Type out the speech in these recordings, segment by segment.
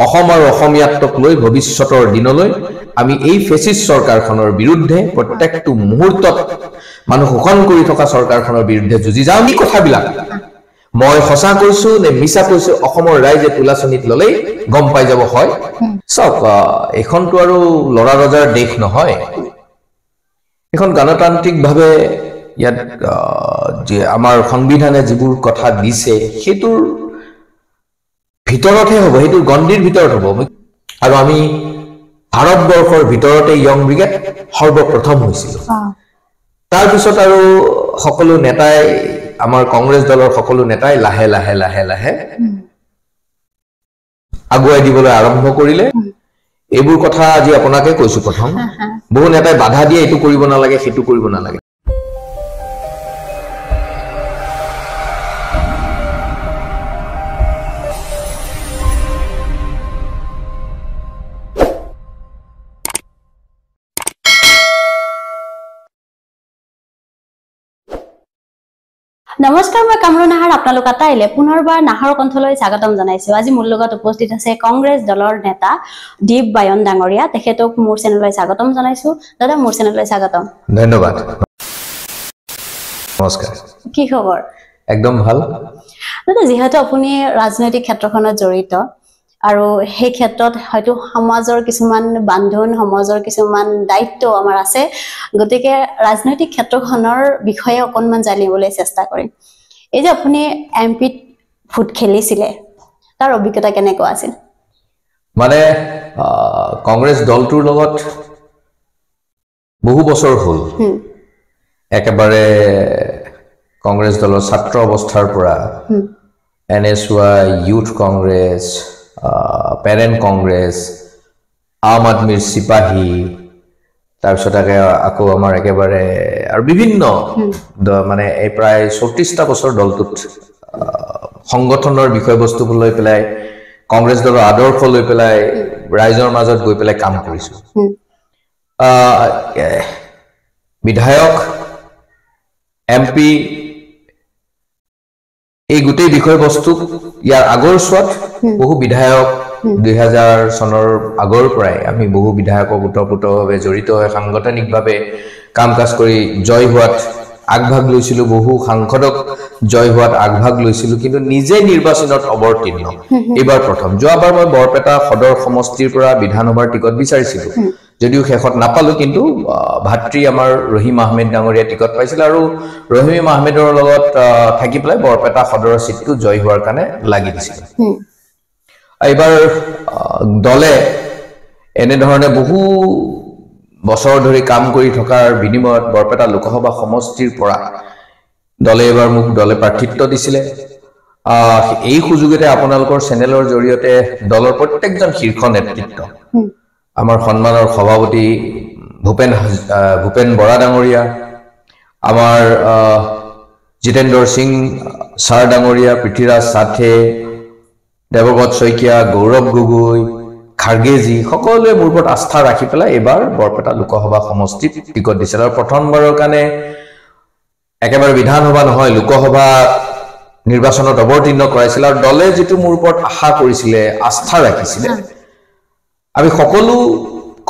অসম আৰু অসমীয়াত্বক লৈ ভৱিষ্যতৰ দিনলৈ আমি এই ফেসিষ্ট চৰকাৰখনৰ বিৰুদ্ধে প্ৰত্যেকটো মুহূৰ্তত মানুহ শোষণ কৰি থকা চৰকাৰখনৰ বিৰুদ্ধে যুঁজি যাওঁ। এই কথাবিলাক মই সঁচা কৈছো নে মিছা কৈছো অসমৰ ৰাইজে তুলাচনীত ললেই গম পাই যাব হয়। সব এখনটো আৰু লৰা ৰজাৰ দেশ নহয়, এখন গণতান্ত্ৰিকভাৱে ইয়াত যে আমাৰ সংবিধানে যিবোৰ কথা দিছে সেইটোৰ ভিতৰতহে হ'ব, সেইটো গণ্ডিৰ ভিতৰত হ'ব। আৰু আমি ভাৰতবৰ্ষৰ ভিতৰতে ইয়ং ব্ৰিগেড সৰ্বপ্ৰথম হৈছিল। তাৰ পিছত আৰু সকলো নেতাই আমাৰ কংগ্ৰেছ দলৰ সকলো নেতাই লাহে লাহে লাহে লাহে আগুৱাই দিবলৈ আৰম্ভ কৰিলে। এইবোৰ কথা আজি আপোনাকে কৈছো। প্ৰথম বহু নেতাই বাধা দিয়ে, এইটো কৰিব নালাগে সেইটো কৰিব নালাগে। নমস্কাৰ, মই কামৰু নাহাৰ আপোনালোক আটাইলে পুনৰবাৰ নাহৰ কণ্ঠলৈ স্বাগতম জনাইছো। আজি মোৰ লগত উপস্থিত আছে কংগ্ৰেছ দলৰ নেতা দীপ বায়ন ডাঙৰীয়া। তেখেতক মোৰ চেনেললৈ স্বাগতম জনাইছো। দাদা, মোৰ চেনেললৈ স্বাগতম। ধন্যবাদ। নমস্কাৰ। কি খবৰ? একদম ভাল। দাদা, যিহেতু আপুনি ৰাজনৈতিক ক্ষেত্ৰখনত জড়িত আৰু সেই ক্ষেত্ৰত হয়তো সমাজৰ কিছুমান বান্ধোন, সমাজৰ কিছুমান দায়িত্ব আমাৰ আছে, গতিকে ৰাজনৈতিক ক্ষেত্ৰখনৰ বিষয়ে অকণমান জানিবলৈ চেষ্টা কৰিম। এই যে আপুনি এমপিত ভোট খেলিছিলে, তাৰ অভিজ্ঞতা কেনেকুৱা আছিল? মানে কংগ্ৰেছ দলটোৰ লগত বহু বছৰ হ'ল, একেবাৰে কংগ্ৰেছ দলৰ ছাত্ৰ অৱস্থাৰ পৰা NSY, youth Congress, parent Congress, আম আদমিৰ চিপাহী, তাৰপিছত আকৌ আমাৰ একেবাৰে আৰু বিভিন্ন মানে এই প্ৰায় 34টা বছৰ দলটোত সংগঠনৰ বিষয়বস্তু লৈ পেলাই কংগ্ৰেছ দলৰ আদৰ্শ লৈ পেলাই ৰাইজৰ মাজত গৈ পেলাই কাম কৰিছো। বিধায়ক, MP, এই গোটেই বিষয়বস্তু ইয়াৰ আগৰ ছোৱাত বহু বিধায়ক 2000 চনৰ আগৰ পৰাই আমি বহু বিধায়কক ওতঃপ্ৰোতভাৱে জড়িত হৈ সাংগঠনিকভাৱে কাম কাজ কৰি জয় হোৱাত আগভাগ লৈছিলো, বহু সাংসদক জয় হোৱাত আগভাগ লৈছিলো, কিন্তু নিজে নিৰ্বাচনত অৱতীৰ্ণ এইবাৰ প্ৰথম। যোৱাবাৰ মই বৰপেটা সদৰ সমষ্টিৰ পৰা বিধানসভাৰ টিকট বিচাৰিছিলো, যদিও শেষত নাপালো, কিন্তু ভাতৃ আমাৰ ৰহিম আহমেদ ডাঙৰীয়া টিকট পাইছিল আৰু ৰহিম আহমেদৰ লগত থাকি পেলাই বৰপেটা সদৰৰ সিটটো জয় হোৱাৰ কাৰণে লাগি দিছিল। এইবাৰ দলে এনেধৰণে বহু বছৰ ধৰি কাম কৰি থকাৰ বিনিময়ত বৰপেটা লোকসভা সমষ্টিৰ পৰা দলে এবাৰ মোক দলে প্ৰাৰ্থিত্ব দিছিলে। এই সুযোগতে আপোনালোকৰ চেনেলৰ জৰিয়তে দলৰ প্ৰত্যেকজন শীৰ্ষ নেতৃত্ব, আমাৰ সন্মানৰ সভাপতি ভূপেন বৰা ডাঙৰীয়া, আমাৰ জিতেন্দ্ৰ সিং ছাৰ ডাঙৰীয়া, পৃথ্বীৰাজ সাথে, দেৱব্ৰত শইকীয়া, গৌৰৱ গগৈ, খাৰ্গেজী, সকলোৱে মোৰ ওপৰত আস্থা ৰাখি পেলাই এইবাৰ বৰপেটা লোকসভা সমষ্টিত টিকট দিছিল। আৰু প্ৰথমবাৰৰ কাৰণে একেবাৰে বিধানসভা নহয়, লোকসভা নিৰ্বাচনত অৱতীৰ্ণ কৰাইছিল। আৰু দলে যিটো মোৰ ওপৰত আশা কৰিছিলে, আস্থা ৰাখিছিলে, আমি সকলো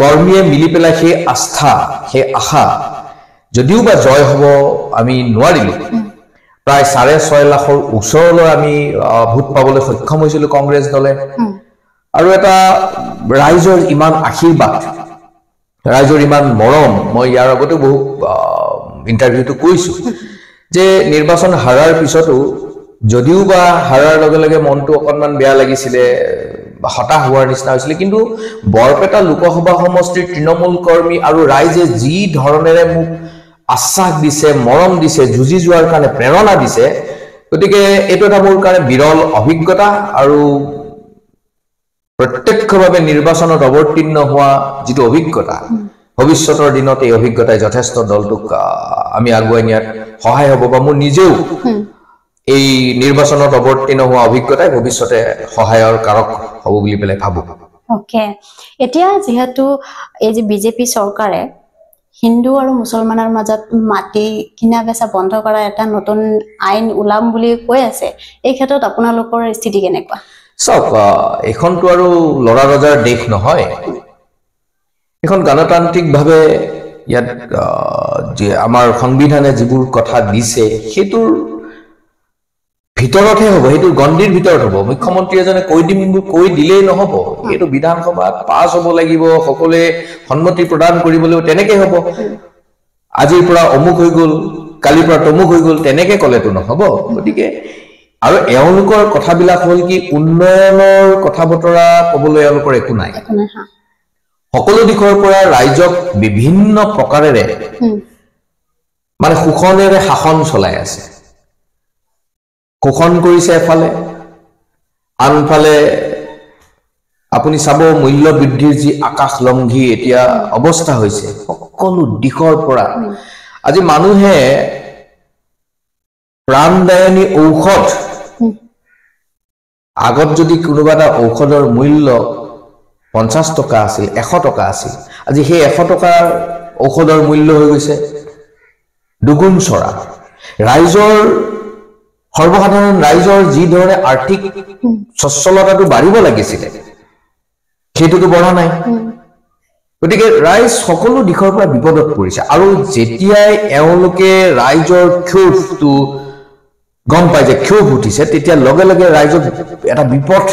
কৰ্মীয়ে মিলি পেলাই সেই আস্থা, সেই আশা, যদিও বা জয় হ'ব আমি নোৱাৰিলো, প্ৰায় 6.5 লাখৰ ওচৰলৈ আমি ভোট পাবলৈ সক্ষম হৈছিলো কংগ্ৰেছ দলে। আৰু এটা ৰাইজৰ ইমান আশীৰ্বাদ, ৰাইজৰ ইমান মৰম, মই ইয়াৰ আগতে বহু ইণ্টাৰভিউটো কৈছো যে নিৰ্বাচন হাৰাৰ পিছতো যদিও বা হাৰাৰ লগে লগে মনটো অকণমান বেয়া লাগিছিলে, হতাশ হোৱাৰ নিচিনা হৈছিলে, কিন্তু বৰপেটা লোকসভা সমষ্টিৰ তৃণমূল কৰ্মী আৰু ৰাইজে যি ধৰণেৰে মোক আশ্বাস দিছে, মৰম দিছে, যুঁজি যোৱাৰ কাৰণে প্ৰেৰণা দিছে, গতিকে এইটো এটা মোৰ কাৰণে বিৰল অভিজ্ঞতা। আৰু প্ৰত্যক্ষভাৱে নিৰ্বাচনত অৱতীৰ্ণ হোৱা যিটো অভিজ্ঞতা, ভৱিষ্যতৰ দিনত এই অভিজ্ঞতাই যথেষ্ট দলটোক আমি আগুৱাই নিয়াত সহায় হ'ব, বা মোৰ নিজেও এই নিৰ্বাচনত অৱতীৰ্ণ হোৱা অভিজ্ঞতাই ভৱিষ্যতে সহায়ৰ কাৰক হ'ব বুলি পেলাই ভাবো। ওকে, এতিয়া যেহেতু এই যে বিজেপি চৰকাৰে হিন্দু আৰু মুছলমানৰ মাজত মাটি কিনা বেচা বন্ধ কৰা এটা নতুন আইন ওলাম বুলি কৈ আছে, এই ক্ষেত্ৰত আপোনালোকৰ স্থিতি কেনেকুৱা? চাওক এইখনটো আৰু লৰা ৰজাৰ দেশ নহয় এখন গণতান্ত্ৰিকভাৱে ইয়াত যে আমাৰ সংবিধানে যিবোৰ কথা দিছে সেইটোৰ ভিতৰতহে হ'ব সেইটো গণ্ডিৰ ভিতৰত হ'ব মুখ্যমন্ত্ৰী এজনে কৈ দিলেই নহ'ব এইটো বিধানসভাত পাছ হ'ব লাগিব সকলোৱে সন্মতি প্ৰদান কৰিবলৈ তেনেকৈ হ'ব আজিৰ পৰা অমুক হৈ গ'ল কালিৰ পৰা তমুক হৈ গ'ল তেনেকৈ ক'লেতো নহ'ব গতিকে আৰু এওঁলোকৰ কথাবিলাক হ'ল কি উন্নয়নৰ কথা বতৰা ক'বলৈ এওঁলোকৰ একো নাই সকলো দিশৰ পৰা ৰাইজক বিভিন্ন প্ৰকাৰেৰে মানে শোষণেৰে শাসন চলাই আছে শোষণ কৰিছে এফালে আনফালে আপুনি চাব মূল্য বৃদ্ধিৰ যি আকাশলংঘী এতিয়া অৱস্থা হৈছে সকলো দিশৰ পৰা আজি মানুহে প্ৰাণদায়নী ঔষধ আগত যদি কোনোবা এটা ঔষধৰ মূল্য 50 টকা আছিল 100 টকা আছিল আজি সেই 100 টকাৰ ঔষধৰ মূল্য হৈ গৈছে দুগুণ চৰা ৰাইজৰ সৰ্বসাধাৰণ ৰাইজৰ যি ধৰণে আৰ্থিক সচ্ছলতাটো বাঢ়িব লাগিছিল সেইটোতো বঢ়া নাই গতিকে ৰাইজ সকলো দিশৰ পৰা বিপদত পৰিছে আৰু যেতিয়াই এওঁলোকে ৰাইজৰ ক্ষোভটো গম পাই যে ক্ষোভ উঠিছে তেতিয়া লগে লগে ৰাইজক এটা বিপদ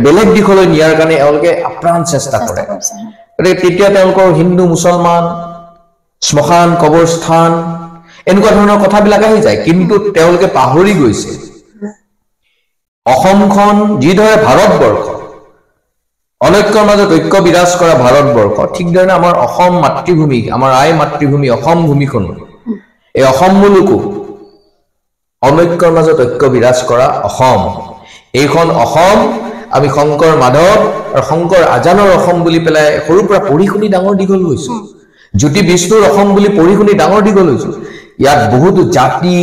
বেলেগ দিশলৈ নিয়াৰ কাৰণে এওঁলোকে আপ্ৰাণ চেষ্টা কৰে গতিকে তেতিয়া তেওঁলোকৰ হিন্দু মুছলমান শ্মশান কবৰস্থান এনেকুৱা ধৰণৰ কথাবিলাক আহি যায় কিন্তু তেওঁলোকে পাহৰি গৈছে অসমখন যিদৰে ভাৰতবৰ্ষ অনৈক্যৰ মাজত ঐক্য বিৰাজ কৰা ভাৰতবৰ্ষ ঠিক ধৰণে আমাৰ অসম মাতৃভূমি আমাৰ আই মাতৃভূমি অসম ভূমিখন এই অসম মুলুকো অনৈক্যৰ মাজত ঐক্য বিৰাজ কৰা অসম এইখন অসম আমি শংকৰ মাধৱ আৰু শংকৰ আজানৰ অসম বুলি পেলাই সৰুৰ পৰা পঢ়ি শুনি ডাঙৰ দীঘল হৈছো জ্যোতি বিষ্ণুৰ অসম বুলি পঢ়ি শুনি ডাঙৰ দীঘল হৈছো ইয়াত বহুত জাতি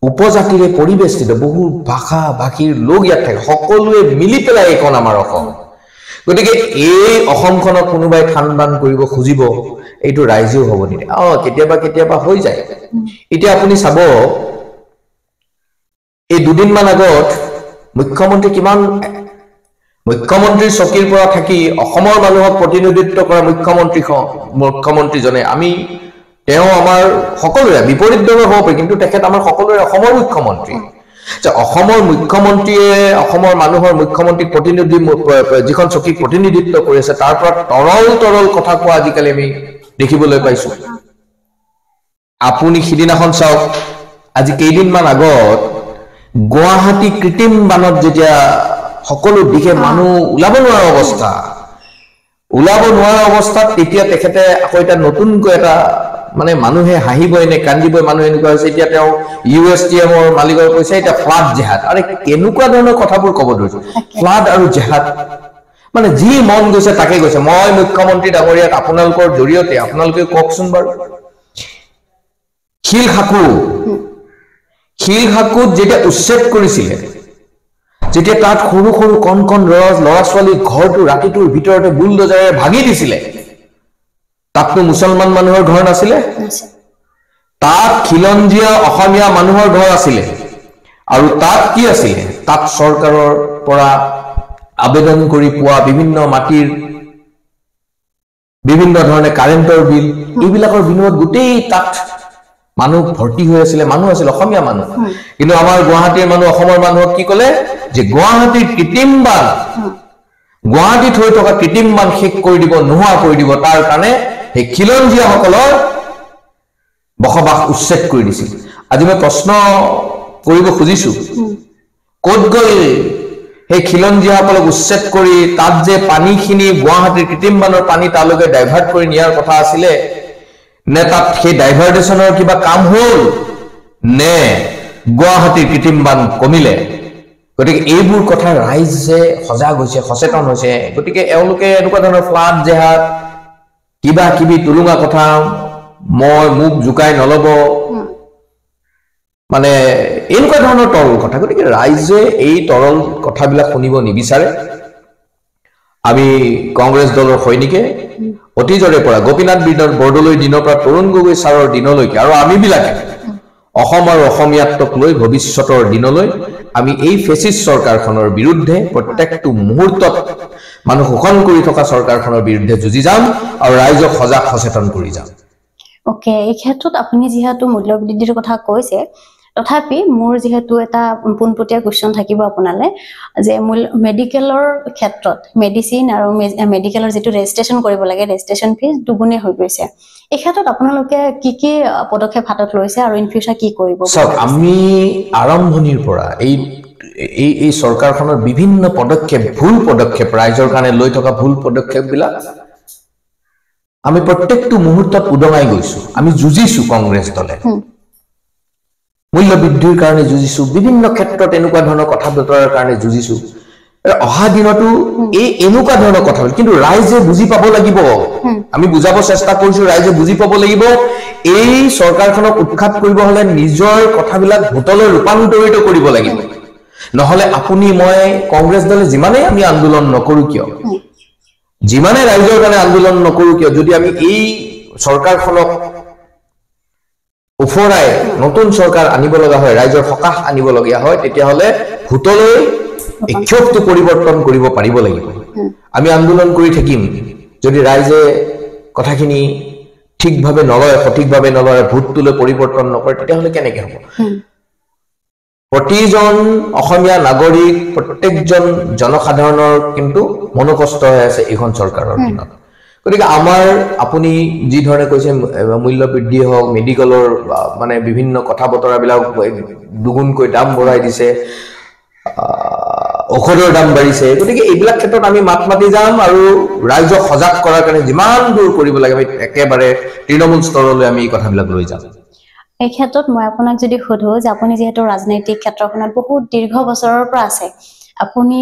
উপজাতিৰে পৰিবেষ্টিত বহু ভাষা ভাষীৰ লোক ইয়াত থাকে সকলোৱে মিলি পেলাই এইখন আমাৰ অসম গতিকে এই অসমখনক কোনোবাই খানবান কৰিব খুজিব এইটো ৰাইজেও হ'ব নিদিয়ে কেতিয়াবা কেতিয়াবা হৈ যায় এতিয়া আপুনি চাব এই দুদিনমান আগত মুখ্যমন্ত্ৰীৰ চকীৰ পৰা থাকি অসমৰ মানুহক প্ৰতিনিধিত্ব কৰা মুখ্যমন্ত্ৰীজনে তেওঁ আমাৰ সকলোৰে বিপৰীত দলৰ হ'ব পাৰে কিন্তু তেখেত আমাৰ সকলোৰে অসমৰ মুখ্যমন্ত্ৰী যে অসমৰ মুখ্যমন্ত্ৰীয়ে অসমৰ মানুহৰ মুখ্যমন্ত্ৰীক প্ৰতিনিধি যিখন চকীক প্ৰতিনিধিত্ব কৰি আছে তাৰ পৰা তৰল কথা কোৱা আজিকালি আমি দেখিবলৈ পাইছো আপুনি সিদিনাখন চাওক আজি কেইদিনমান আগত গুৱাহাটী কৃত্ৰিম বানত যেতিয়া সকলো দিশে মানুহ ওলাব নোৱাৰা অৱস্থাত তেতিয়া তেখেতে আকৌ এটা নতুনকৈ এটা মানে মানুহে হাঁহিবই নে কান্দিবই মানুহ এনেকুৱা হৈছে এতিয়া তেওঁ USTMৰ মালিকৰ কৈছে এতিয়া ফ্লাড জেহাদ আৰে কেনেকুৱা ধৰণৰ কথাবোৰ ক'ব ধৰিছো ফ্লাড আৰু জেহাদ মানে যি মন গৈছে তাকে কৈছে মই মুখ্যমন্ত্ৰী ডাঙৰীয়াক আপোনালোকৰ জৰিয়তে আপোনালোকে কওকচোন বাৰু শিলখাকুত যেতিয়া উচ্ছেদ কৰিছিলে যেতিয়া তাত সৰু সৰু কণ ল'ৰা ছোৱালী ঘৰটো ৰাতিটোৰ ভিতৰতে বুলডোজাৰে ভাঙি দিছিলে তাতনো মুছলমান মানুহৰ ঘৰ নাছিলে তাত খিলঞ্জীয়া অসমীয়া মানুহৰ ঘৰ আছিলে আৰু তাত কি আছিলে তাত চৰকাৰৰ পৰা আবেদন কৰি পোৱা বিভিন্ন মাটিৰ বিভিন্ন ধৰণে কাৰেণ্টৰ বিল এইবিলাকৰ বিনিময়ত গোটেই তাত মানুহ ভৰ্তি হৈ আছিল মানুহ আছিল অসমীয়া মানুহ কিন্তু আমাৰ গুৱাহাটীৰ মানুহ অসমৰ মানুহক কি ক'লে যে গুৱাহাটীৰ কৃত্ৰিম বান গুৱাহাটীত হৈ থকা কৃত্ৰিম বান শেষ কৰি দিব নোহোৱা কৰি দিব তাৰ কাৰণে সেই খিলঞ্জীয়াসকলৰ বসবাস উচ্ছেদ কৰি দিছিল আজি মই প্ৰশ্ন কৰিব খুজিছো ক'ত গ'ল সেই খিলঞ্জীয়াসকলক উচ্ছেদ কৰি তাত যে পানীখিনি গুৱাহাটীৰ কৃত্ৰিম বানৰ পানী তালৈকে ডাইভাৰ্ট কৰি নিয়াৰ কথা আছিলে নে তাত সেই ডাইভাৰ্টেশ্যনৰ কিবা কাম হ'ল নে গুৱাহাটীৰ কৃত্ৰিম বান কমিলে গতিকে এইবোৰ কথা ৰাইজে সজাগ হৈছে সচেতন হৈছে গতিকে এওঁলোকে এনেকুৱা ধৰণৰ ফ্লাড জেহাদ কিবা কিবি তুলুঙা কথা মই মুখ জুকাই নলব মানে এনেকুৱা ধৰণৰ তৰল কথা গতিকে ৰাইজে এই তৰল কথাবিলাক শুনিব নিবিচাৰে আমি কংগ্ৰেছ দলৰ সৈনিকে অতীজৰে পৰা গোপীনাথ বৰদলৈৰ দিনৰ পৰা তৰুণ গগৈ ছাৰৰ দিনলৈকে আৰু আমিবিলাকে অসম আৰু অসমীয়াত্বক লৈ ভৱিষ্যতৰ দিনলৈ আমি এই ফেচিষ্ট চৰকাৰখনৰ বিৰুদ্ধে প্ৰত্যেকটো মুহূৰ্তত মানুহ শোষণ কৰি থকা চৰকাৰখনৰ বিৰুদ্ধে যুঁজি যাম আৰু ৰাইজক সজাগ সচেতন কৰি যাম। ওকে, এই ক্ষেত্ৰত আপুনি যিহেতু মূল্যবৃদ্ধিৰ কথা কৈছে, তথাপি মোৰ যিহেতু এটা পোনপটীয়া কুৱেশ্যন থাকিব আপোনালৈ যে মেডিকেলৰ ক্ষেত্ৰত মেডিচিন আৰু মেডিকেলৰ যিটো ৰেজিষ্ট্ৰেশ্যন কৰিব লাগে, ৰেজিষ্ট্ৰেশ্যন ফিজ দুগুণে হৈ গৈছে। এই ক্ষেত্ৰত আপোনালোকে কি কি পদক্ষেপ হাতত লৈছে আৰু ইন ফিউচাৰ কি কৰিব? আমি আৰম্ভণিৰ পৰা এই চৰকাৰখনৰ বিভিন্ন পদক্ষেপ, ভুল পদক্ষেপ, ৰাইজৰ কাৰণে লৈ থকা ভুল পদক্ষেপবিলাক আমি প্ৰত্যেকটো মুহূৰ্তত উদঙাই গৈছো। আমি যুঁজিছো, কংগ্ৰেছ দলে মূল্য বৃদ্ধিৰ কাৰণে যুঁজিছো, বিভিন্ন ক্ষেত্ৰত এনেকুৱা ধৰণৰ কথা বতৰাৰ কাৰণে যুঁজিছো। অহা দিনতো এনেকুৱা ধৰণৰ কথা, কিন্তু ৰাইজে বুজি পাব লাগিব। আমি বুজাব চেষ্টা কৰিছো, ৰাইজে বুজি পাব লাগিব। এই চৰকাৰখনক উৎখাত কৰিব হলে নিজৰ কথাবিলাক ভোটলৈ ৰূপান্তৰিত কৰিব লাগিব। নহলে আপুনি মই কংগ্ৰেছ দলে যিমানেই আমি আন্দোলন নকৰো কিয়, যিমানে ৰাইজৰ কাৰণে আন্দোলন নকৰো কিয়, যদি আমি এই চৰকাৰখনক উফৰাই নতুন চৰকাৰ আনিব লগা হয়, ৰাইজৰ সকাহ আনিব লগীয়া হয়, তেতিয়াহলে ভোটলৈ এই ক্ষোভটো পৰিৱৰ্তন কৰিব পাৰিব লাগিব। আমি আন্দোলন কৰি থাকিম, যদি ৰাইজে কথাখিনি ঠিকভাৱে নলয়, সঠিকভাৱে নলয়, ভোটটোলৈ পৰিৱৰ্তন নকৰে, তেতিয়াহলে কেনেকৈ হ'ব? প্ৰতিজন অসমীয়া নাগৰিক, প্ৰত্যেকজন জনসাধাৰণৰ কিন্তু মনোকষ্ট হৈ আছে এইখন চৰকাৰৰ দিনত। গতিকে আমাৰ আপুনি যি ধৰণে কৈছে মূল্য বৃদ্ধি হওক, মেডিকেলৰ মানে বিভিন্ন কথা বতৰাবিলাক দুগুণকৈ দাম বঢ়াই দিছে, ঔষধৰ দাম বাঢ়িছে, গতিকে এইবিলাক ক্ষেত্ৰত আমি মাত মাতি যাম আৰু ৰাইজক সজাগ কৰাৰ কাৰণে যিমান দূৰ কৰিব লাগে আমি একেবাৰে তৃণমূল স্তৰলৈ আমি এই কথাবিলাক লৈ যাম। এই ক্ষেত্ৰত মই আপোনাক যদি সোধো যে আপুনি যিহেতু ৰাজনৈতিক ক্ষেত্ৰখনত বহুত দীৰ্ঘ বছৰৰ পৰা আছে, আপুনি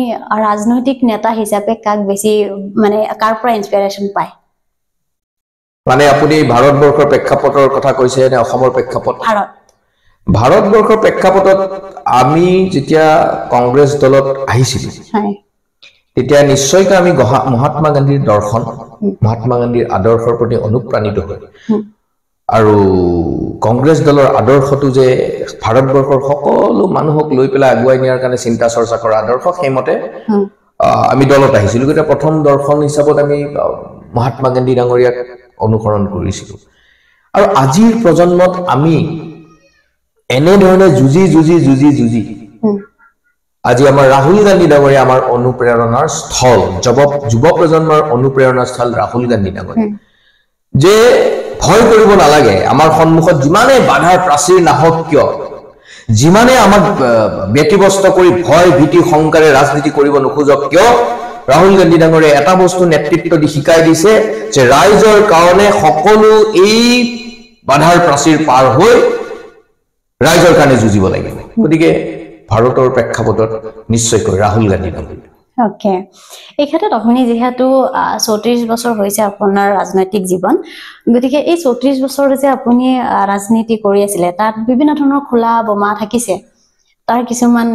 ৰাজনৈতিক নেতা হিচাপে কাক বেছি মানে কাৰ পৰা ইনস্পিৰেশ্যন পায়? মানে আপুনি ভাৰতবৰ্ষৰ প্ৰেক্ষাপটৰ কথা কৈছে নে অসমৰ প্ৰেক্ষাপট? ভাৰতবৰ্ষৰ প্ৰেক্ষাপটত আমি যেতিয়া কংগ্ৰেছ দলত আহিছিলো, তেতিয়া নিশ্চয়কৈ আমি মহাত্মা গান্ধীৰ দৰ্শন, মহাত্মা গান্ধীৰ আদৰ্শৰ প্ৰতি অনুপ্ৰাণিত হয়। আৰু কংগ্ৰেছ দলৰ আদৰ্শটো যে ভাৰতবৰ্ষৰ সকলো মানুহক লৈ পেলাই আগুৱাই নিয়াৰ কাৰণে চিন্তা চৰ্চা কৰা আদৰ্শ, সেইমতে আমি দলত আহিছিলো। গতিকে প্ৰথম দৰ্শন হিচাপত আমি মহাত্মা গান্ধী ডাঙৰীয়াক অনুসৰণ কৰিছিলো। আৰু আজিৰ প্ৰজন্মত আমি এনেধৰণে যুঁজি আজি আমাৰ ৰাহুল গান্ধী ডাঙৰীয়া আমাৰ অনুপ্ৰেৰণাৰ স্থল, যুৱ প্ৰজন্মৰ অনুপ্ৰেৰণাৰ স্থল ৰাহুল গান্ধী ডাঙৰীয়া। যে ভয় কৰিব নালাগে, আমাৰ সন্মুখত যিমানে বাধাৰ প্ৰাচীৰ নাহক কিয়, যিমানে আমাক ব্যতিব্যস্ত কৰি ভয় ভীতি শংকাৰে ৰাজনীতি কৰিব নোখোজক কিয়, ৰাহুল গান্ধী ডাঙৰীয়া এটা বস্তু নেতৃত্ব দি শিকাই দিছে যে ৰাইজৰ কাৰণে সকলো এই বাধাৰ প্ৰাচীৰ পাৰ হৈ ৰাইজৰ কাৰণে যুঁজিব লাগিব। গতিকে ভাৰতৰ প্ৰেক্ষাপটত নিশ্চয়কৈ ৰাহুল গান্ধী ডাঙৰীয়া। ওকে, এই ক্ষেত্ৰত আপুনি যিহেতু 34 বছৰ হৈছে আপোনাৰ ৰাজনৈতিক জীৱন, গতিকে এই 34 বছৰ যে আপুনি ৰাজনীতি কৰি আছিলে, তাত বিভিন্ন ধৰণৰ খোলা বোমা থাকিছে, তাৰ কিছুমান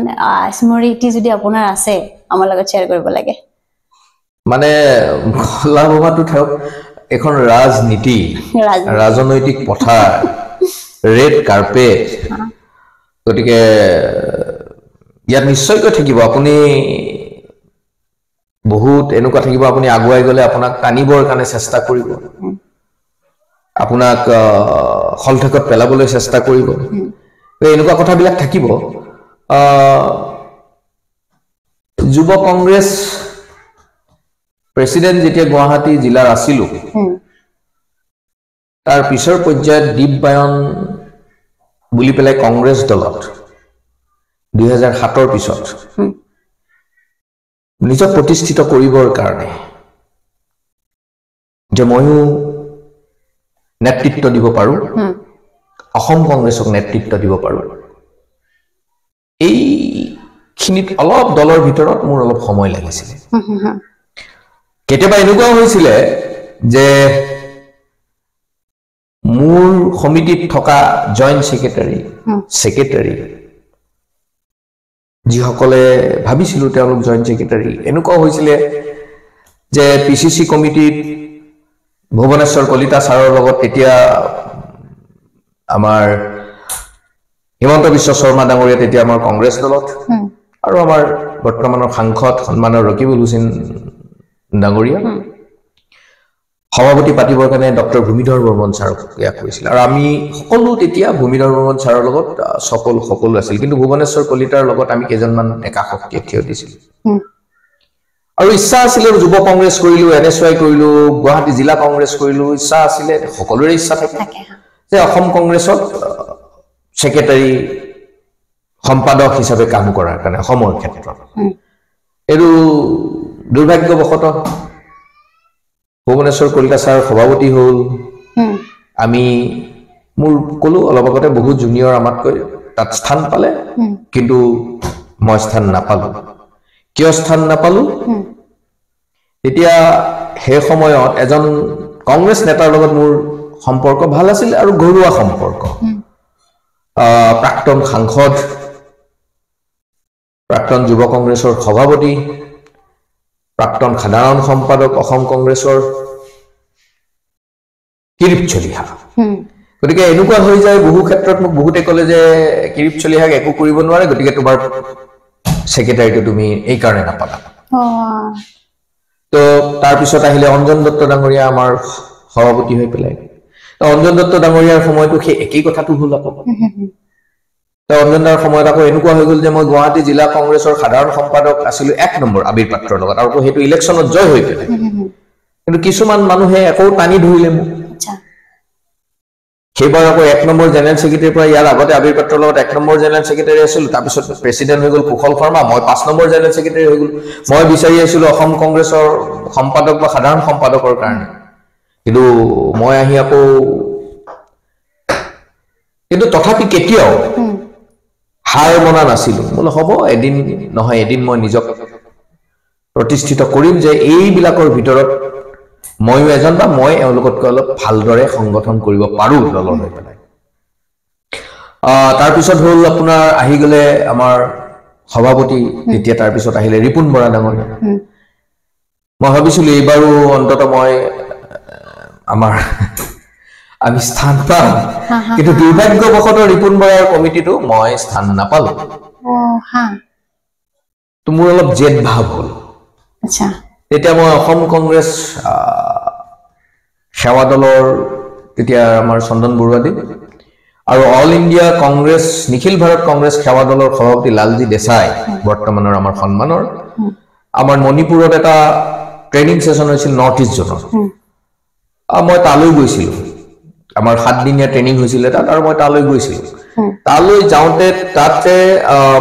স্মৃতি যদি আপোনাৰ আছে আমাৰ লগত শ্বেয়াৰ কৰিব লাগে। মানে খোলা বোমাটো থাকক, এখন ৰাজনীতি, ৰাজনৈতিক পথাৰ, ৰেড কাৰ্পেট, গতিকে ইয়াত নিশ্চয়কৈ থাকিব। আপুনি বহুত এনেকুৱা থাকিব, আপুনি আগুৱাই গলে আপোনাক টানিবৰ কাৰণে চেষ্টা কৰিব, আপোনাক হলঠেকত পেলাবলৈ চেষ্টা কৰিব, এনেকুৱা কথাবিলাক থাকিব। যুৱ কংগ্ৰেছ প্ৰেচিডেণ্ট যেতিয়া গুৱাহাটী জিলাৰ আছিলো, তাৰ পিছৰ পৰ্যায়ত দীপবায়ন বুলি পেলাই কংগ্ৰেছ দলত 2007 পিছত নিজক প্ৰতিষ্ঠিত কৰিবৰ কাৰণে যে ময়ো নেতৃত্ব দিব পাৰো, অসম কংগ্ৰেছক নেতৃত্ব দিব পাৰো, এইখিনিত অলপ দলৰ ভিতৰত মোৰ অলপ সময় লাগিছিলে। কেতিয়াবা এনেকুৱাও হৈছিলে যে মোৰ সমিতিত থকা জইণ্ট ছেক্ৰেটাৰী যিসকলে ভাবিছিলো তেওঁলোক জইণ্ট ছেক্ৰেটাৰী, এনেকুৱাও হৈছিলে যে PCC কমিটিত ভুৱনেশ্বৰ কলিতা ছাৰৰ লগত তেতিয়া আমাৰ হিমন্ত বিশ্ব শৰ্মা ডাঙৰীয়া তেতিয়া আমাৰ কংগ্ৰেছ দলত আৰু আমাৰ বৰ্তমানৰ সাংসদ সন্মানৰ ৰকিবুল হুছেইন ডাঙৰীয়া সভাপতি পাতিবৰ কাৰণে ডক্টৰ ভূমিধৰ বৰ্মন ছাৰক ইয়াক কৈছিল আৰু আমি সকলো তেতিয়া ভূমিধৰ বৰ্মন ছাৰৰ লগত সকলো আছিল কিন্তু ভুৱনেশ্বৰ কলিতাৰ লগত আমি কেইজনমান একা শক্তিয়ে থিয় দিছিলোঁ আৰু ইচ্ছা আছিলে যুৱ কংগ্ৰেছ কৰিলোঁ NSY কৰিলোঁ গুৱাহাটী জিলা কংগ্ৰেছ কৰিলোঁ ইচ্ছা আছিলে সকলোৰে ইচ্ছা থাকে যে অসম কংগ্ৰেছত সেক্ৰেটাৰী সম্পাদক হিচাপে কাম কৰাৰ কাৰণে অসমৰ ক্ষেত্ৰত আৰু দুৰ্ভাগ্যবশতঃ ভুৱনেশ্বৰ কলিতা ছাৰ সভাপতি হ'ল আমি মোৰ কলো অলপ আগতে বহু জুনিয়ৰ আমাতকৈ তাত স্থান পালে কিন্তু মই স্থান নাপালো কিয় স্থান নাপালো এতিয়া সেই সময়ত এজন কংগ্ৰেছ নেতাৰ লগত মোৰ সম্পৰ্ক ভাল আছিল আৰু ঘৰুৱা সম্পৰ্ক প্ৰাক্তন সাংসদ প্ৰাক্তন যুৱ কংগ্ৰেছৰ সভাপতি প্ৰাক্তন সাধাৰণ সম্পাদক অসম কংগ্ৰেছৰ কিৰিপ চলিহা গতিকে এনেকুৱা হৈ যায় বহু ক্ষেত্ৰত মোক বহুতে ক'লে যে কিৰিপ চলিহাক একো কৰিব নোৱাৰে গতিকে তোমাৰ সেক্ৰেটাৰীটো তুমি এই কাৰণে নাপালা তো তাৰ পিছত আহিলে অঞ্জন দত্ত ডাঙৰীয়া আমাৰ সভাপতি হৈ পেলাই অঞ্জন দত্ত ডাঙৰীয়াৰ সময়তো সেই একেই কথাটো হ'ল আকৌ তো অঞ্জনৰ সময়ত আকৌ এনেকুৱা হৈ গ'ল যে মই গুৱাহাটী জিলা কংগ্ৰেছৰ সাধাৰণ সম্পাদক আছিলোঁ 1 নম্বৰ আবিৰ পাত্ৰৰ লগত আৰু সেইটো ইলেকশ্যনত জয় হৈ পেলাই কিন্তু কিছুমান মানুহে একো টানি ধৰিলে মোক সেইবাৰ আকৌ 1 নম্বৰ জেনেৰেল সেক্ৰেটাৰীৰ পৰা ইয়াৰ আগতে আবিৰ পাত্ৰৰ লগত 1 নম্বৰ জেনেৰেল সেক্ৰেটাৰী আছিল তাৰপিছত প্ৰেচিডেণ্ট হৈ গ'ল কুশল শৰ্মা মই 5 নম্বৰ জেনেৰেল সেক্ৰেটাৰী হৈ গ'ল মই বিচাৰি আছিলোঁ অসম কংগ্ৰেছৰ সম্পাদক বা সাধাৰণ সম্পাদকৰ কাৰণে কিন্তু মই আহি আকৌ কিন্তু তথাপি কেতিয়াও হাৰ মনা নাছিলোঁ বোলে হ'ব এদিন নহয় এদিন মই নিজক প্ৰতিষ্ঠিত কৰিম যে এইবিলাকৰ ভিতৰত ময়ো এজন বা মই এওঁলোকতকৈ অলপ ভালদৰে সংগঠন কৰিব পাৰোঁ দলৰ হৈ পেলাই তাৰপিছত হ'ল আপোনাৰ আহি গ'লে আমাৰ সভাপতি তেতিয়া তাৰপিছত আহিলে ৰিপুন বৰা ডাঙৰীয়া মই ভাবিছিলোঁ এইবাৰো অন্ততঃ মই আমাৰ আমি স্থান পাম কিন্তু দুৰ্ভাগ্যবশতঃ ৰিপুন বৰাৰ কমিটিটো মই স্থান নাপালোঁ তো মোৰ অলপ জেদ ভাৱ হ'ল তেতিয়া মই অসম কংগ্ৰেছ সেৱা দলৰ তেতিয়া আমাৰ চন্দন বৰুৱাদেৱ আৰু অল ইণ্ডিয়া কংগ্ৰেছ নিখিল ভাৰত কংগ্ৰেছ সেৱা দলৰ সভাপতি লালজী দেশাই বৰ্তমানৰ আমাৰ সন্মানৰ আমাৰ মণিপুৰত এটা ট্ৰেইনিং সেশন হৈছিল নৰ্থ ইষ্ট জোনৰ মই তালৈ গৈছিলোঁ আমাৰ 7 দিনীয়া ট্ৰেইনিং হৈছিল তাত আৰু মই তালৈ গৈছিলোঁ তালৈ যাওঁতে তাতে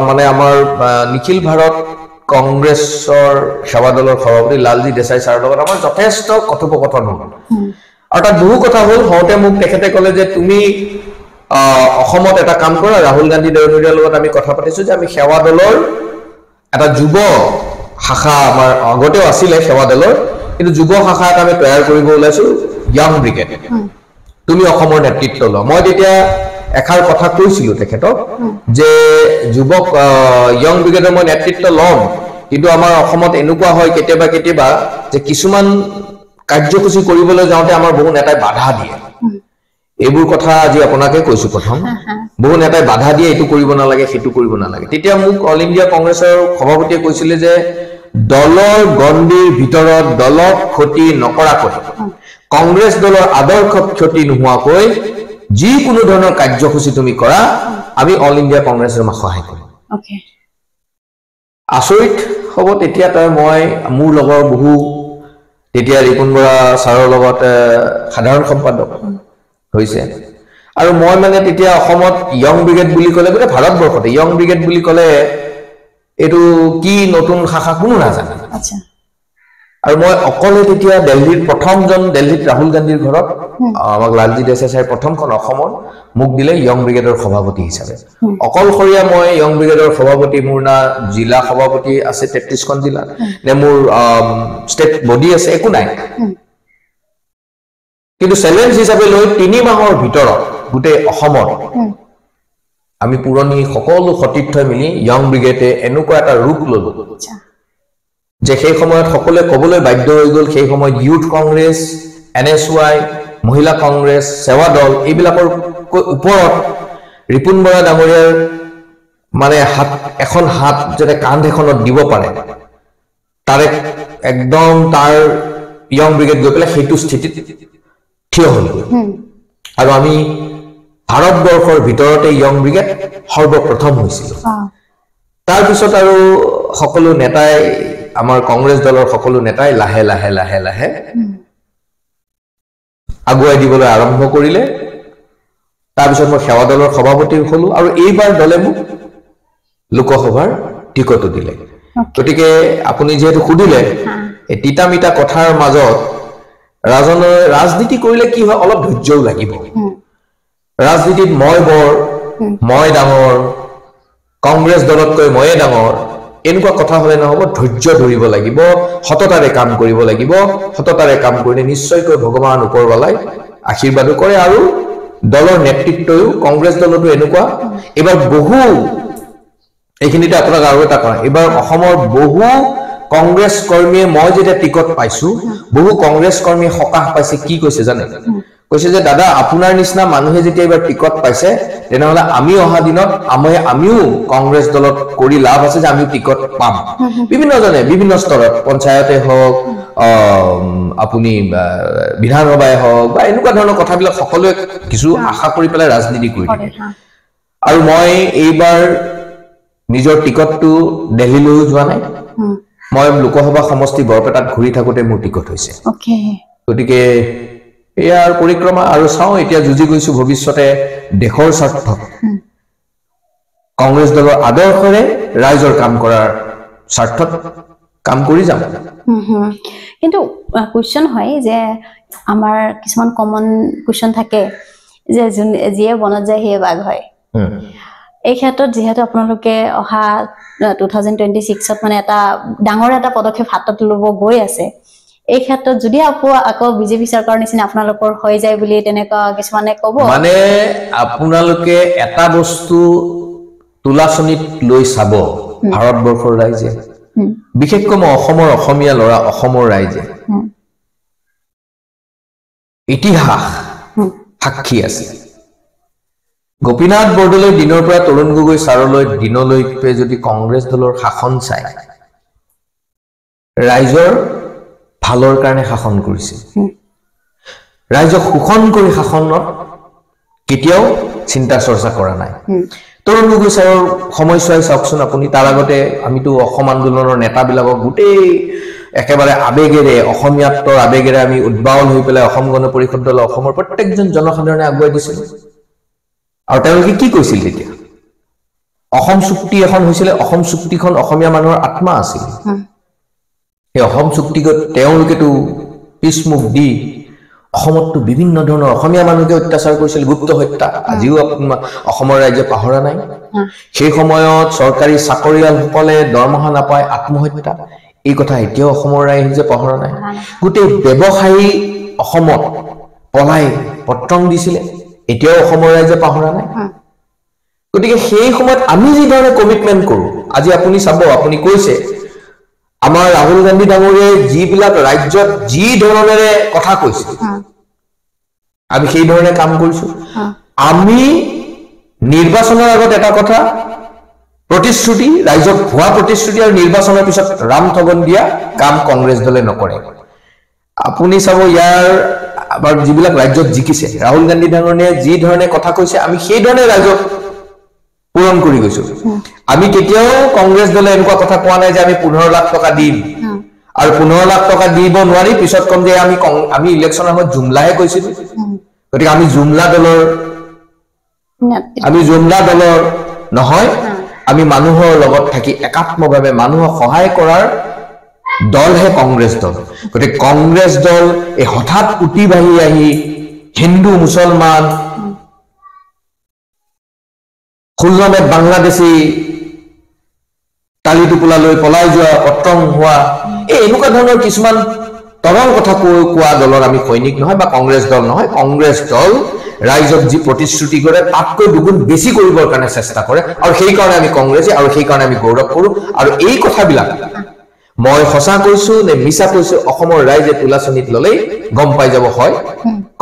মানে আমাৰ নিখিল ভাৰত কংগ্ৰেছৰ সেৱা দলৰ সভাপতি লালজী দেশাই ছাৰৰ লগত আমাৰ যথেষ্ট কথোপকথন হ'ল আৰু তাত বহু কথা হ'ল হওঁতে মোক তেখেতে ক'লে যে তুমি অসমত এটা কাম কৰা ৰাহুল গান্ধী দেৱৰীয়াৰ লগত আমি কথা পাতিছোঁ যে আমি সেৱা দলৰ এটা যুৱ শাখা আমাৰ আগতেও আছিলে সেৱা দলৰ কিন্তু যুৱ শাখা এটা আমি তৈয়াৰ কৰিব ওলাইছোঁ য়াং ব্ৰিগেড তুমি অসমৰ নেতৃত্ব লোৱা মই তেতিয়া এখাৰ কথা কৈছিলোঁ তেখেতক যে যুৱক য়াং ব্ৰিগেডৰ মই নেতৃত্ব ল'ম কিন্তু আমাৰ অসমত এনেকুৱা হয় কেতিয়াবা কেতিয়াবা যে কিছুমান কাৰ্যসূচী কৰিবলৈ যাওঁতে আমাৰ বহু নেতাই বাধা দিয়ে এইবোৰ কথা আজি আপোনাকে কৈছোঁ প্ৰথম বহু নেতাই বাধা দিয়ে এইটো কৰিব নালাগে সেইটো কৰিব নালাগে তেতিয়া মোক অল ইণ্ডিয়া কংগ্ৰেছৰ সভাপতিয়ে কৈছিলে যে দলৰ গণ্ডিৰ ভিতৰত দলক ক্ষতি নকৰাকৈ কংগ্ৰেছ দলৰ আদৰ্শ ক্ষতি নোহোৱাকৈ যিকোনো ধৰণৰ কাৰ্যসূচী তুমি কৰা আমি অল ইণ্ডিয়া কংগ্ৰেছৰ সহায় কৰিম আচৰিত হ'ব তেতিয়া তই মই মোৰ লগৰ বহু তেতিয়া ৰিপুন বৰা ছাৰৰ লগত সাধাৰণ সম্পাদক হৈছে আৰু মই মানে তেতিয়া অসমত য়ং ব্ৰিগেড বুলি ক'লে গোটেই ভাৰতবৰ্ষতে য়ং ব্ৰিগেড বুলি ক'লে এইটো কি নতুন শাখা কোনো নাজানে আৰু মই অকলে তেতিয়া দিল্লীৰ প্ৰথমজন দিল্লীত ৰাহুল গান্ধীৰ ঘৰত আমাক লালজী দেশাই ছাৰে প্ৰথমখন অসমৰ মোক দিলে য়ং ব্ৰিগেডৰ সভাপতি হিচাপে অকলশৰীয়া মই য়ং ব্ৰিগেডৰ সভাপতি মোৰ না জিলা সভাপতি আছে 33খন জিলা নে মোৰ ষ্টেট বডি আছে একো নাই কিন্তু চ্যালেঞ্জ হিচাপে লৈ 3 মাহৰ ভিতৰত গোটেই অসমত আমি পুৰণি সকলো সতীৰ্থই মিলি য়ং ব্ৰিগেডে এনেকুৱা এটা ৰূপ ল'লো যে সেই সময়ত সকলোৱে ক'বলৈ বাধ্য হৈ গ'ল সেই সময়ত ইউথ কংগ্ৰেছ NSY মহিলা কংগ্ৰেছ সেৱা দল এইবিলাকৰ ওপৰত ৰিপুন বৰা ডাঙৰীয়াৰ মানে হাত এখন হাত যেনে কান্ধ এখনত দিব পাৰে তাৰে একদম তাৰ ইয়ং ব্ৰিগেড গৈ পেলাই সেইটো স্থিতিত থিয় হ'ল আৰু আমি ভাৰতবৰ্ষৰ ভিতৰতে ইয়ং ব্ৰিগেড সৰ্বপ্ৰথম হৈছিল তাৰ পিছত আৰু সকলো নেতাই আমাৰ কংগ্ৰেছ দলৰ সকলো নেতাই লাহে লাহে লাহে লাহে আগুৱাই দিবলৈ আৰম্ভ কৰিলে তাৰ পিছত মই সেৱা দলৰ সভাপতি হলো আৰু এইবাৰ দলে মোক লোকসভাৰ টিকটো দিলে গতিকে আপুনি যেহেতু সুধিলে এই তিতামিতা কথাৰ মাজত ৰাজনীতি কৰিলে কি হয় অলপ ধৈৰ্যও লাগিব ৰাজনীতিত মই ডাঙৰ কংগ্ৰেছ দলতকৈ ময়ে ডাঙৰ এনেকুৱা কথা হলে নহব ধৈৰ্য ধৰিব লাগিব সততাৰে কাম কৰিব লাগিব সততাৰে কাম কৰিলে নিশ্চয়কৈ ভগৱান ওপৰৱালাই আশীৰ্বাদো কৰে আৰু দলৰ নেতৃত্বও কংগ্ৰেছ দলতো এনেকুৱা এবাৰ বহু এইখিনিতে আপোনাক আৰু এটা কওঁ এবাৰ অসমৰ বহু কংগ্ৰেছ কৰ্মীয়ে মই যেতিয়া টিকট পাইছো বহু কংগ্ৰেছ কৰ্মীয়ে সকাহ পাইছে কি কৈছে জানে কৈছে যে দাদা আপোনাৰ নিচিনা মানুহে যেতিয়া এবাৰ টিকট পাইছে তেনেহলে আমি অহা দিনত আমিও কংগ্ৰেছ দলত কৰি লাভ আছে যে আমিও টিকট পাম বিভিন্নজনে বিভিন্ন স্তৰত পঞ্চায়তে হওক আপুনি বিধানসভাই হওক বা এনেকুৱা ধৰণৰ কথাবিলাক সকলোৱে কিছু আশা কৰি পেলাই ৰাজনীতি কৰি থাকে আৰু মই এইবাৰ নিজৰ টিকটটো দিল্লীলৈ যোৱা নাই মই লোকসভা সমষ্টি বৰপেটাত ঘূৰি থাকোতে মোৰ টিকট হৈছে গতিকে ইয়াৰ পৰিক্ৰমা আৰু চাওঁ এতিয়া যুঁজি গৈছো ভৱিষ্যতে দেশৰ স্বাৰ্থত কংগ্ৰেছ দলৰ আদৰ্শৰে ৰাইজৰ কাম কৰাৰ স্বাৰ্থত কাম কৰি যাম কিন্তু কোৱেশ্চন হয় যে আমাৰ কিছুমান কমন কোৱেশ্চন থাকে যে যিয়ে বনত যায় সিয়ে বাঘ হয় এই ক্ষেত্ৰত যেহেতু আপোনালোকে অহা 2026ত মানে এটা ডাঙৰ এটা পদক্ষেপ হাতত ল'ব গৈ আছে এই ক্ষেত্ৰত যদি আকৌ বিজেপি চৰকাৰৰ নিচিনা আপোনালোকৰ হৈ যায় বুলি তেনেকুৱা কিছুমানে ক'ব মানে আপোনালোকে এটা বস্তু তুলাচনীত লৈ চাব ভাৰতবৰ্ষৰ ৰাইজে বিশেষকৈ মই অসমৰ অসমীয়া ল'ৰা অসমৰ ৰাইজে ইতিহাস সাক্ষী আছে গোপীনাথ বৰদলৈ দিনৰ পৰা তৰুণ গগৈ ছাৰলৈ দিনলৈকে যদি কংগ্ৰেছ দলৰ শাসন চাই ৰাইজৰ ভালৰ কাৰণে শাসন কৰিছে ৰাইজক শোষণ কৰি শাসনত কেতিয়াও চিন্তা চৰ্চা কৰা নাই তৰুণ গগৈ ছাৰৰ সময়ছোৱাই চাওকচোন আপুনি তাৰ আগতে আমিতো অসম আন্দোলনৰ নেতাবিলাকক গোটেই একেবাৰে আবেগেৰে অসমীয়াত্বৰ আবেগেৰে আমি উদ্বাউল হৈ পেলাই অসম গণ পৰিষদ দল অসমৰ প্ৰত্যেকজন জনসাধাৰণে আগুৱাই দিছিল আৰু তেওঁলোকে কি কৈছিল তেতিয়া অসম চুক্তি এখন হৈছিল অসম চুক্তিখন অসমীয়া মানুহৰ আত্মা আছিল এই অসম চুক্তিক তেওঁলোকেতো পিছমুখ দি অসমতো বিভিন্ন ধৰণৰ অসমীয়া মানুহকে অত্যাচাৰ কৰিছিল গুপ্ত হত্যা আজিও অসমৰ ৰাজ্যে পাহৰা নাই সেই সময়ত চৰকাৰী চাকৰিয়ালসকলে দৰমহা নাপায় আত্মহত্যা এই কথা এতিয়াও অসমৰ ৰাইজে পাহৰা নাই গোটেই ব্যৱসায়ী অসমত পলাই পত্ৰং দিছিলে এতিয়াও অসমৰ ৰাইজে পাহৰা নাই গতিকে সেই সময়ত আমি যি ধৰণে কমিটমেণ্ট কৰো আজি আপুনি চাব আপুনি কৈছে আমাৰ ৰাহুল গান্ধী ডাঙৰীয়াই যিবিলাক ৰাজ্যত যি ধৰণেৰে কথা কৈছে আমি সেই ধৰণে কাম কৰিছো আমি নিৰ্বাচনৰ আগত এটা কথা প্ৰতিশ্ৰুতি ৰাইজক ভুৱা প্ৰতিশ্ৰুতি আৰু নিৰ্বাচনৰ পিছত ৰাম ঠগন দিয়া কাম কংগ্ৰেছ দলে নকৰে আপুনি চাব ইয়াৰ আমাৰ যিবিলাক ৰাজ্যত জিকিছে ৰাহুল গান্ধী ডাঙৰীয়াই যি ধৰণে কথা কৈছে আমি সেই ধৰণে ৰাইজক পূৰণ কৰি গৈছো আমি কেতিয়াও কংগ্ৰেছ দলে এনেকুৱা কথা কোৱা নাই যে আমি 15 লাখ টকা দিম আৰু 15 লাখ টকা দিব নোৱাৰি পিছত কম যে আমি ইলেকশ্যনৰ সময়ত জুমলাহে কৈছিলো গতিকে আমি জুমলা দলৰ নহয় আমি মানুহৰ লগত থাকি একাত্মভাৱে মানুহক সহায় কৰাৰ দলহে কংগ্ৰেছ দল গতিকে কংগ্ৰেছ দল এই হঠাৎ উটি বাঢ়ি আহি হিন্দু মুছলমান 16 মেত বাংলাদেশী কালি টোপোলা লৈ পলাই যোৱা পত্ৰং হোৱা এই এনেকুৱা ধৰণৰ কিছুমান তৰল কথা কোৱা দলৰ আমি সৈনিক নহয় বা কংগ্ৰেছ দল নহয় কংগ্ৰেছ দল ৰাইজক যি প্ৰতিশ্ৰুতি কৰে তাতকৈ দুগুণ বেছি কৰিবৰ কাৰণে চেষ্টা কৰে আৰু সেই কাৰণে আমি কংগ্ৰেছী আৰু সেই কাৰণে আমি গৌৰৱ কৰো আৰু এই কথাবিলাক মই সঁচা কৈছো নে মিছা কৈছো অসমৰ ৰাইজে তুলাচনীত ললেই গম পাই যাব হয়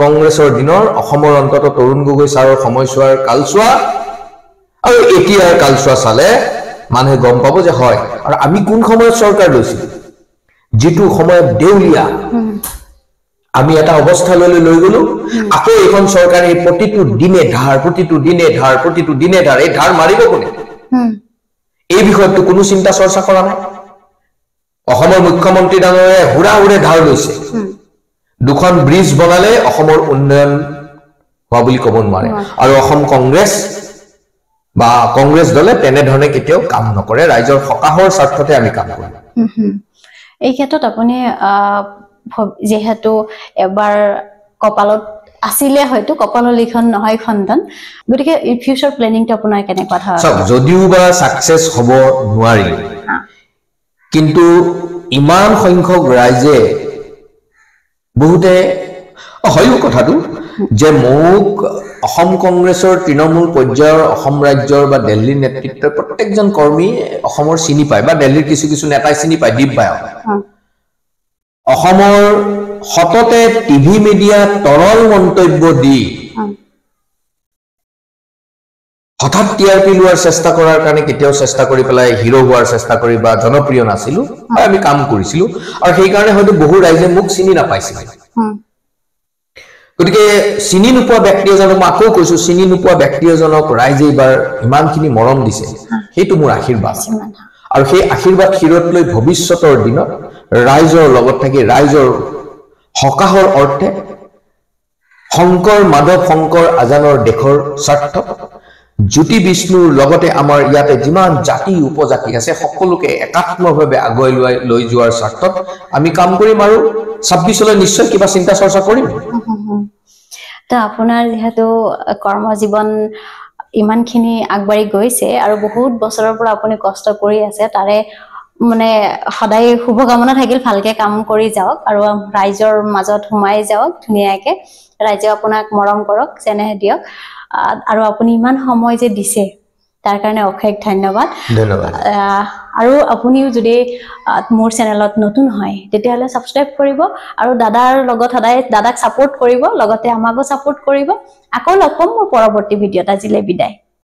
কংগ্ৰেছৰ দিনৰ অসমৰ অন্তত তৰুণ গগৈ ছাৰৰ সময়ছোৱাৰ কালছোৱা আৰু এতিয়াৰ কালচোৱা চালে মানুহে গম পাব যে হয় আৰু আমি কোন সময়ত চৰকাৰ লৈছিল যেটো সময়ত দেউলিয়া আমি এটা অৱস্থালৈ লৈ গলো আকৌ এখন চৰকাৰে প্ৰতিটো দিনে ধাৰ এই ধাৰ মাৰিব কোনে এই বিষয়টো কোনো চিন্তা চৰ্চা কৰা নাই অসমৰ মুখ্যমন্ত্ৰী ডাঙৰে হুৰা ধাৰ লৈছে দুখন ব্ৰিজ বনালে অসমৰ উন্নয়ন হোৱা বুলি ক'ব নোৱাৰে আৰু অসম কংগ্ৰেছ বা কংগ্ৰেছ দলে তেনে ধৰণে কেতিয়াও কাম নকৰে ৰাইজৰ সকাহৰ স্বাৰ্থতে আমি কাম কৰো এই ক্ষেত্ৰত আপুনি যেহেতু এবাৰ কপালত আছিলে হয়তো কপালৰ লিখন নহয় খণ্ডন গতিকে ফিউচাৰ প্লেনিংটো আপোনাৰ কেনেকুৱা ধৰণৰ যদিও বা সাকসেস হ'ব নোৱাৰি কিন্তু ইমান সংখ্যক ৰাইজে বহুতে হয়ও কথাটো যে মোক অসম কংগ্ৰেছৰ তৃণমূল পৰ্যায়ৰ অসম ৰাজ্যৰ বা দিল্লীৰ নেতৃত্বৰ প্ৰত্যেকজন কৰ্মী অসমৰ চিনি পায় বা দিল্লীৰ কিছু নেতাই চিনি পায় দীপবায়ক অসমৰ হততে টিভি মিডিয়া তৰল মন্তব্য দি হঠাৎ টিআৰপি লোৱাৰ চেষ্টা কৰাৰ কাৰণে কেতিয়াও চেষ্টা কৰি পেলাই হিৰো হোৱাৰ চেষ্টা কৰি বা জনপ্ৰিয় নাছিলো আমি কাম কৰিছিলো আৰু সেই কাৰণে হয়তো বহু ৰাইজে মোক চিনি নাপাইছিল গতিকে চিনি নোপোৱা ব্যক্তি এজনক আকৌ কৈছো চিনি নোপোৱা ব্যক্তি এজনক ৰাইজে এবাৰ ইমানখিনি মৰম দিছে সেইটো মোৰ আশীৰ্বাদ আৰু সেই আশীৰ্বাদ শিৰত লৈ ভৱিষ্যতৰ দিনত ৰাইজৰ লগত থাকি ৰাইজৰ হকাহৰ অৰ্থে শংকৰ মাধৱ শংকৰ আজানৰ দেশৰ স্বাৰ্থ জ্যোতি বিষ্ণুৰ লগতে আমাৰ ইয়াতে যিমান জাতি উপজাতি আছে সকলোকে একাত্মভাৱে আগুৱাই লৈ যোৱাৰ স্বাৰ্থত আমি কাম কৰিম আৰু 26 লৈ নিশ্চয় কিবা চিন্তা চৰ্চা কৰিম তো আপোনাৰ যেহেতু কৰ্মজীৱন ইমানখিনি আগবাঢ়ি গৈছে আৰু বহুত বছৰৰ পৰা আপুনি কষ্ট কৰি আছে তাৰে মানে সদায় শুভকামনা থাকিল ভালকে কাম কৰি যাওক আৰু ৰাইজৰ মাজত সোমাই যাওক ধুনীয়াকে ৰাইজে আপোনাক মৰম কৰক চেনেহ দিয়ক আৰু আপুনি ইমান সময় যে দিছে তাৰ কাৰণে অশেষ ধন্যবাদ আৰু আপুনিও যদি মোৰ চেনেলত নতুন হয় তেতিয়াহলে সাবস্ক্ৰাইব কৰিব আৰু দাদাৰ লগত সদায় দাদাক সাপোৰ্ট কৰিব লগতে আমাকো সাপোৰ্ট কৰিব আকৌ লগ পাম মোৰ পৰৱৰ্তী ভিডিঅ'ত আজিলৈ বিদায়